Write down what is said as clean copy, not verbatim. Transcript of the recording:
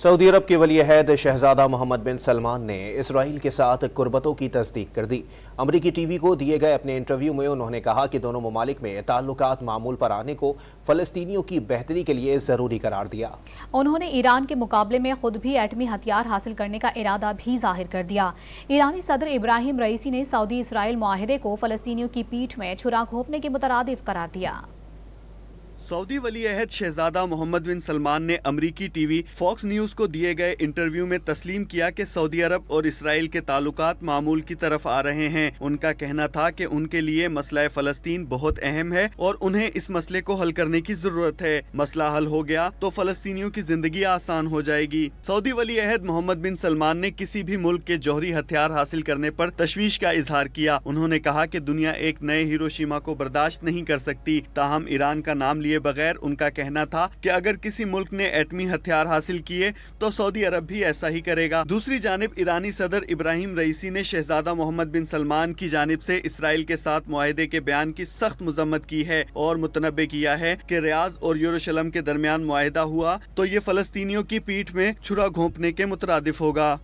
سعودی عرب کے ولی عہد شہزادہ محمد بن سلمان نے اسرائیل کے ساتھ قربتوں کی تصدیق کر دی۔ امریکی ٹی وی کو دیے گئے اپنے انٹرویو میں انہوں نے کہا کہ دونوں ممالک میں تعلقات معمول پر آنے کو فلسطینیوں کی بہتری کے لیے ضروری قرار دیا۔ انہوں نے ایران کے مقابلے میں خود بھی ایٹمی ہتھیار حاصل کرنے کا ارادہ بھی ظاہر کر دیا۔ ایرانی صدر ابراہیم رئیسی نے سعودی اسرائیل معاہدے کو فلسطینیوں کی پیٹھ میں چھرا گھونپنے کے مترادف قرار دیا۔ سعودی ولی عہد شہزادہ محمد بن سلمان نے امریکی ٹی وی فاکس نیوز کو دیے گئے انٹرویو میں تسلیم کیا کہ سعودی عرب اور اسرائیل کے تعلقات معمول کی طرف آ رہے ہیں۔ ان کا کہنا تھا کہ ان کے لیے مسئلہ فلسطین بہت اہم ہے اور انہیں اس مسئلے کو حل کرنے کی ضرورت ہے۔ مسئلہ حل ہو گیا تو فلسطینیوں کی زندگی آسان ہو جائے گی۔ سعودی ولی عہد محمد بن سلمان نے کسی بھی ملک کے جوہری ہتھیار حاصل کرنے پر تشویش کا اظہار کیا۔ انہوں نے کہا کہ دنیا ایک نئے ہیروشیما کو برداشت نہیں کر سکتی۔ تاہم ایران کا نام لیے بغیر ان کا کہنا تھا کہ اگر کسی ملک نے ایٹمی ہتھیار حاصل کیے تو سعودی عرب بھی ایسا ہی کرے گا۔ دوسری جانب ایرانی صدر ابراہیم رئیسی نے شہزادہ محمد بن سلمان کی جانب سے اسرائیل کے ساتھ معاہدے کے بیان کی سخت مذمت کی ہے اور متنبع کیا ہے کہ ریاض اور یروشلم کے درمیان معاہدہ ہوا تو یہ فلسطینیوں کی پیٹھ میں چھرا گھونپنے کے مترادف ہوگا۔